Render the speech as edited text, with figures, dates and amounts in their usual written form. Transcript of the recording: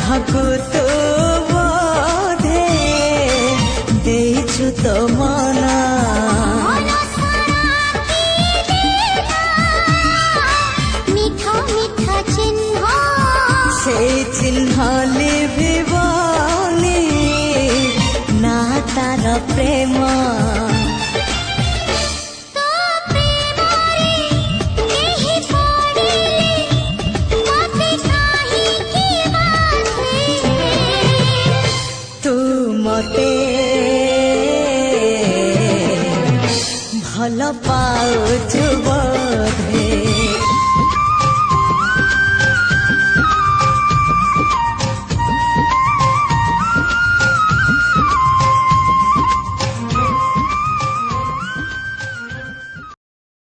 କାହାକୁ ତୁ ବୋଧେ ଦେଇଛୁ ତୋ ମନ ମିଠା ମିଠା ଚିହ୍ନ ସେଇ ଚିହ୍ନ ଲିଭିବନି ନା ତାର ପ୍ରେମ ଭଲ ପାଉଛୁ ବୋଧେ।